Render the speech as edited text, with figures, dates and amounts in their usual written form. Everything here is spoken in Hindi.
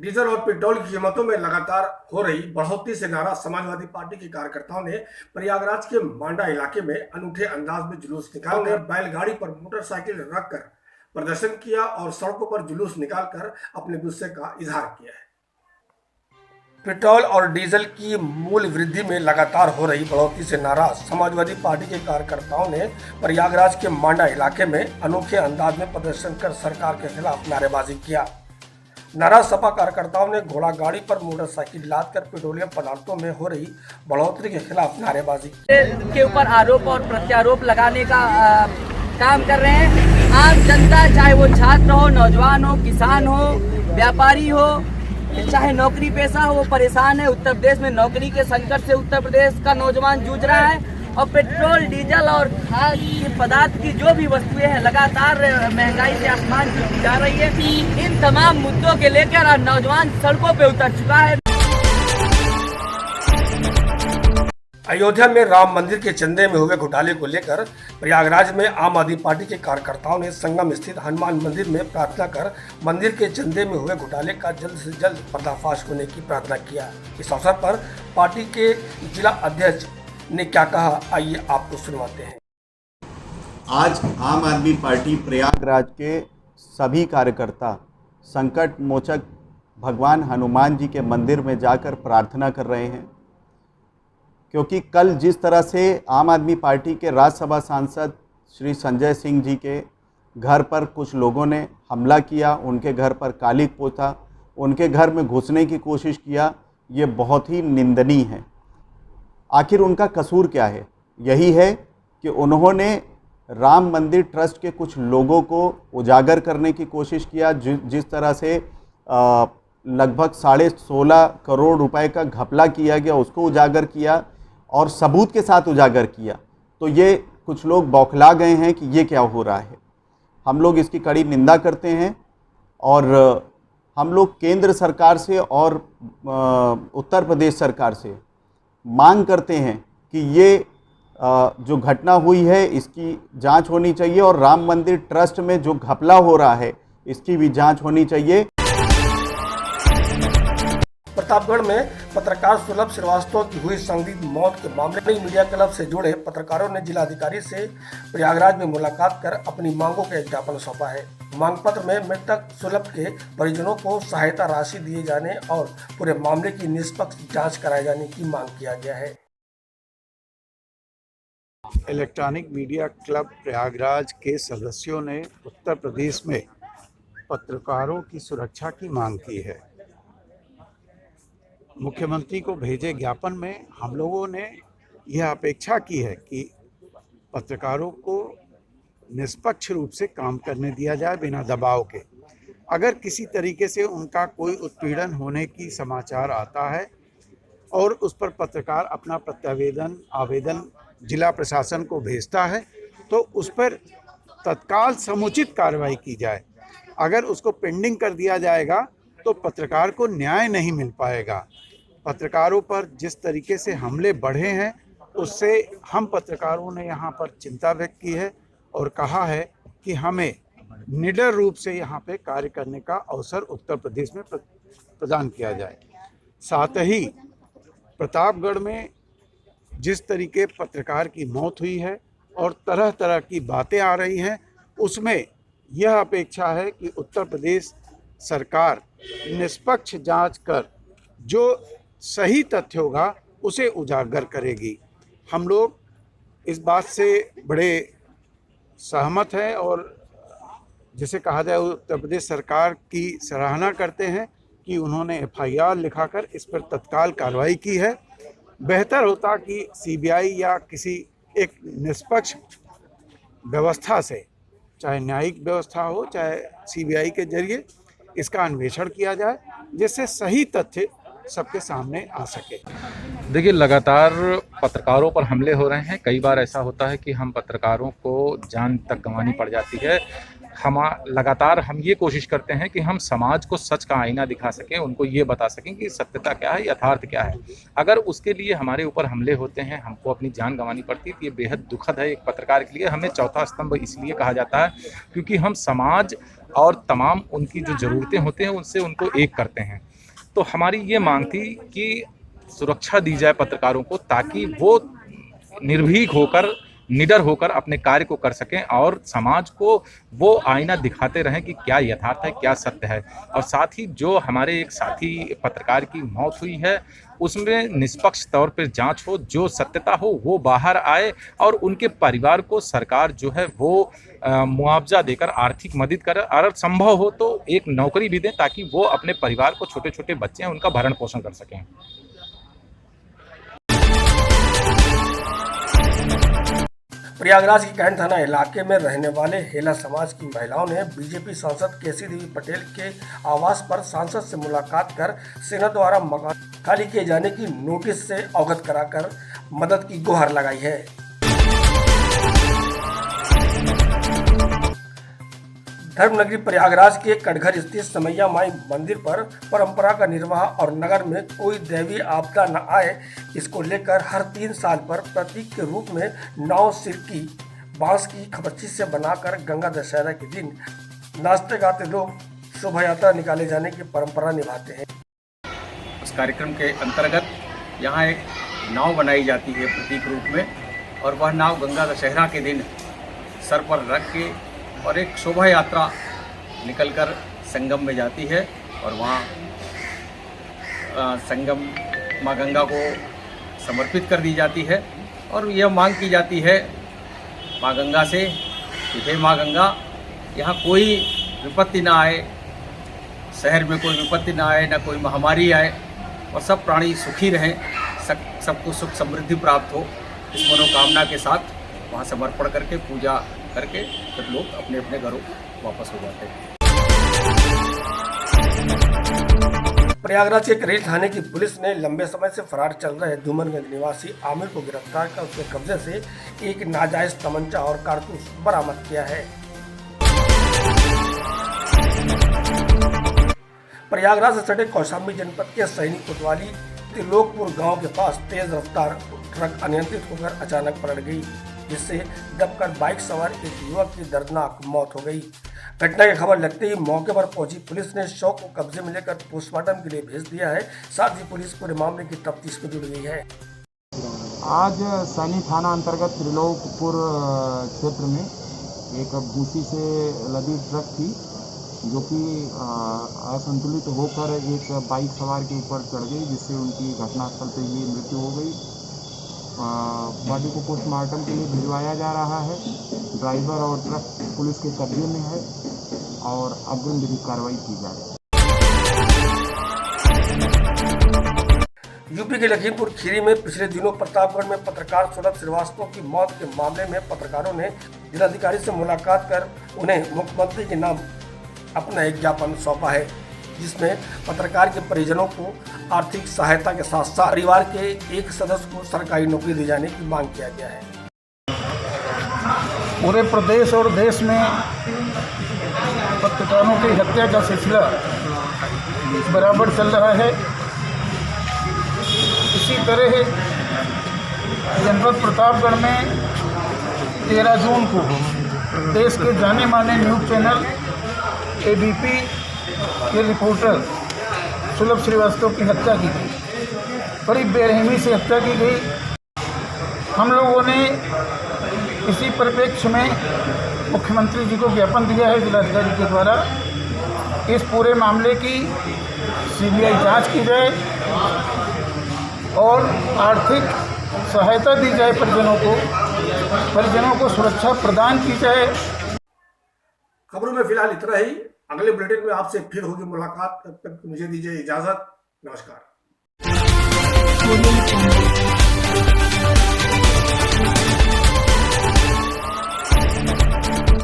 डीजल और पेट्रोल की कीमतों में लगातार हो रही बढ़ोतरी से नाराज समाजवादी पार्टी के कार्यकर्ताओं ने प्रयागराज के मांडा इलाके में अनूठे अंदाज में जुलूस निकालकर बैलगाड़ी पर मोटरसाइकिल रखकर प्रदर्शन किया और सड़कों पर जुलूस निकालकर अपने गुस्से का इजहार किया है। पेट्रोल और डीजल की मूल्य वृद्धि में लगातार हो रही बढ़ोतरी से नाराज समाजवादी पार्टी के कार्यकर्ताओं ने प्रयागराज के मांडा इलाके में अनोखे अंदाज में प्रदर्शन कर सरकार के खिलाफ नारेबाजी किया। नाराज सपा कार्यकर्ताओं ने घोड़ा गाड़ी पर मोटरसाइकिल लादकर पेट्रोलियम पदार्थों में हो रही बढ़ोतरी के खिलाफ नारेबाजी के ऊपर आरोप और प्रत्यारोप लगाने का काम कर रहे हैं। आम जनता, चाहे वो छात्र हो, नौजवान हो, किसान हो, व्यापारी हो, चाहे नौकरी पेशा हो, वो परेशान है। उत्तर प्रदेश में नौकरी के संकट से उत्तर प्रदेश का नौजवान जूझ रहा है और पेट्रोल, डीजल और खाद्य पदार्थ की जो भी वस्तुएं हैं लगातार महंगाई से आसमान छू जा रही है। इन तमाम मुद्दों के लेकर नौजवान सड़कों पे उतर चुका है। अयोध्या में राम मंदिर के चंदे में हुए घोटाले को लेकर प्रयागराज में आम आदमी पार्टी के कार्यकर्ताओं ने संगम स्थित हनुमान मंदिर में प्रार्थना कर मंदिर के चंदे में हुए घोटाले का जल्द से जल्द पर्दाफाश होने की प्रार्थना किया। इस अवसर पर पार्टी के जिला अध्यक्ष ने क्या कहा, आइए आपको सुनवाते हैं। आज आम आदमी पार्टी प्रयागराज के सभी कार्यकर्ता संकट मोचक भगवान हनुमान जी के मंदिर में जाकर प्रार्थना कर रहे हैं, क्योंकि कल जिस तरह से आम आदमी पार्टी के राज्यसभा सांसद श्री संजय सिंह जी के घर पर कुछ लोगों ने हमला किया, उनके घर पर कालिक पोता, उनके घर में घुसने की कोशिश किया, ये बहुत ही निंदनीय है। आखिर उनका कसूर क्या है? यही है कि उन्होंने राम मंदिर ट्रस्ट के कुछ लोगों को उजागर करने की कोशिश किया। जिस तरह से लगभग 16.5 करोड़ रुपए का घपला किया गया, उसको उजागर किया और सबूत के साथ उजागर किया। तो ये कुछ लोग बौखला गए हैं कि ये क्या हो रहा है। हम लोग इसकी कड़ी निंदा करते हैं और हम लोग केंद्र सरकार से और उत्तर प्रदेश सरकार से मांग करते हैं कि ये जो घटना हुई है इसकी जांच होनी चाहिए और राम मंदिर ट्रस्ट में जो घपला हो रहा है इसकी भी जांच होनी चाहिए। प्रतापगढ़ में पत्रकार सुलभ श्रीवास्तव की हुई संदिग्ध मौत के मामले में मीडिया क्लब से जुड़े पत्रकारों ने जिलाधिकारी से प्रयागराज में मुलाकात कर अपनी मांगों का एक ज्ञापन सौंपा है। मांग पत्र में मृतक सुलभ के परिजनों को सहायता राशि दिए जाने और पूरे मामले की निष्पक्ष जांच कराए जाने की मांग किया गया है। इलेक्ट्रॉनिक मीडिया क्लब प्रयागराज के सदस्यों ने उत्तर प्रदेश में पत्रकारों की सुरक्षा की मांग की है। मुख्यमंत्री को भेजे ज्ञापन में हम लोगों ने यह अपेक्षा की है कि पत्रकारों को निष्पक्ष रूप से काम करने दिया जाए बिना दबाव के। अगर किसी तरीके से उनका कोई उत्पीड़न होने की समाचार आता है और उस पर पत्रकार अपना आवेदन जिला प्रशासन को भेजता है तो उस पर तत्काल समुचित कार्रवाई की जाए। अगर उसको पेंडिंग कर दिया जाएगा तो पत्रकार को न्याय नहीं मिल पाएगा। पत्रकारों पर जिस तरीके से हमले बढ़े हैं उससे हम पत्रकारों ने यहाँ पर चिंता व्यक्त की है और कहा है कि हमें निडर रूप से यहाँ पे कार्य करने का अवसर उत्तर प्रदेश में प्रदान किया जाए। साथ ही प्रतापगढ़ में जिस तरीके पत्रकार की मौत हुई है और तरह तरह की बातें आ रही हैं, उसमें यह अपेक्षा है कि उत्तर प्रदेश सरकार निष्पक्ष जांच कर जो सही तथ्य होगा उसे उजागर करेगी। हम लोग इस बात से बड़े सहमत हैं और जिसे कहा जाए उत्तर प्रदेश सरकार की सराहना करते हैं कि उन्होंने FIR लिखाकर इस पर तत्काल कार्रवाई की है। बेहतर होता कि CBI या किसी एक निष्पक्ष व्यवस्था से, चाहे न्यायिक व्यवस्था हो चाहे CBI के जरिए इसका अन्वेषण किया जाए जिससे सही तथ्य सबके सामने आ सके। देखिए, लगातार पत्रकारों पर हमले हो रहे हैं। कई बार ऐसा होता है कि हम पत्रकारों को जान तक गंवानी पड़ जाती है। लगातार हम ये कोशिश करते हैं कि हम समाज को सच का आईना दिखा सकें, उनको ये बता सकें कि सत्यता क्या है, यथार्थ क्या है। अगर उसके लिए हमारे ऊपर हमले होते हैं, हमको अपनी जान गंवानी पड़ती है, तो ये बेहद दुखद है एक पत्रकार के लिए। हमें चौथा स्तंभ इसलिए कहा जाता है क्योंकि हम समाज और तमाम उनकी जो ज़रूरतें होते हैं उनसे उनको एक करते हैं। तो हमारी ये मांग थी कि सुरक्षा दी जाए पत्रकारों को, ताकि वो निर्भीक होकर, निडर होकर अपने कार्य को कर सकें और समाज को वो आईना दिखाते रहें कि क्या यथार्थ है, क्या सत्य है। और साथ ही जो हमारे एक साथी पत्रकार की मौत हुई है उसमें निष्पक्ष तौर पर जांच हो, जो सत्यता हो वो बाहर आए और उनके परिवार को सरकार जो है वो मुआवजा देकर आर्थिक मदद करे, अगर संभव हो तो एक नौकरी भी दें, ताकि वो अपने परिवार को, छोटे छोटे बच्चे हैं उनका भरण पोषण कर सकें। प्रयागराज के कैंट थाना इलाके में रहने वाले हेला समाज की महिलाओं ने बीजेपी सांसद केसी देवी पटेल के आवास पर सांसद से मुलाकात कर सेना द्वारा मकान खाली किए जाने की नोटिस से अवगत कराकर मदद की गुहार लगाई है। धर्मनगरी प्रयागराज के कटघर स्थित समैया माई मंदिर पर परंपरा का निर्वाह और नगर में कोई दैवीय आपदा न आए, इसको लेकर हर 3 साल पर प्रतीक के रूप में 9 सिर की बांस की खपच्ची से बनाकर गंगा दशहरा के दिन नाचते गाते लोग शोभा यात्रा निकाले जाने की परंपरा निभाते हैं। उस कार्यक्रम के अंतर्गत यहाँ एक नाव बनाई जाती है प्रतीक रूप में, और वह नाव गंगा दशहरा के दिन सर पर रख के और एक शोभा यात्रा निकलकर संगम में जाती है, और वहाँ संगम माँ गंगा को समर्पित कर दी जाती है। और यह मांग की जाती है माँ गंगा से कि हे माँ गंगा, यहाँ कोई विपत्ति ना आए, शहर में कोई विपत्ति ना आए, ना कोई महामारी आए, और सब प्राणी सुखी रहें, सबको सुख समृद्धि प्राप्त हो। इस मनोकामना के साथ वहाँ समर्पण करके पूजा करके फिर लोग अपने अपने घरों वापस हो जाते हैं। प्रयागराज के करेल थाने की पुलिस ने लंबे समय से फरार चल रहे धूमनगंज निवासी आमिर को गिरफ्तार कर उसके कब्जे से एक नाजायज तमंचा और कारतूस बरामद किया है। प्रयागराज से सटे कौशाम्बी जनपद के सैनिक कोतवाली त्रिलोकपुर गांव के पास तेज रफ्तार ट्रक अनियंत्रित होकर अचानक पलट गई, जिससे दबकर बाइक सवार एक युवक की दर्दनाक मौत हो गई। घटना की खबर लगते ही मौके पर पहुंची पुलिस ने शव को कब्जे में लेकर पोस्टमार्टम के लिए भेज दिया है। साथ ही पुलिस पूरे मामले की तफ्तीश में जुट गई है। आज सैनिक थाना अंतर्गत त्रिलोकपुर क्षेत्र में एक भूसी से लदी ट्रक थी, जो कि असंतुलित होकर एक बाइक सवार के ऊपर चढ़ गई, जिससे उनकी घटनास्थल पर ही मृत्यु हो गई। बॉडी को पोस्टमार्टम के लिए भिजवाया जा रहा है। ड्राइवर और ट्रक पुलिस के कब्जे में है और अग्रिम विधिक कार्रवाई की जा रही है। यूपी के लखीमपुर खीरी में पिछले दिनों प्रतापगढ़ में पत्रकार सौरभ श्रीवास्तव की मौत के मामले में पत्रकारों ने जिलाधिकारी से मुलाकात कर उन्हें मुख्यमंत्री के नाम अपना एक ज्ञापन सौंपा है, जिसमें पत्रकार के परिजनों को आर्थिक सहायता के साथ साथ परिवार के एक सदस्य को सरकारी नौकरी दिए जाने की मांग किया गया है। पूरे प्रदेश और देश में पत्रकारों की हत्या का सिलसिला बराबर चल रहा है। इसी तरह जनपद प्रतापगढ़ में 13 जून को देश के जाने माने न्यूज़ चैनल एबीपी के रिपोर्टर सुलभ श्रीवास्तव की हत्या की गई। बड़ी बेरहमी से हत्या की गई। हम लोगों ने इसी परिप्रेक्ष्य में मुख्यमंत्री जी को ज्ञापन दिया है जिलाधिकारी के द्वारा। इस पूरे मामले की सीबीआई जांच की जाए और आर्थिक सहायता दी जाए, परिजनों को सुरक्षा प्रदान की जाए। खबरों में फिलहाल इतना ही। अगले बुलेटिन में आपसे फिर होगी मुलाकात। तब तक मुझे दीजिए इजाजत। नमस्कार।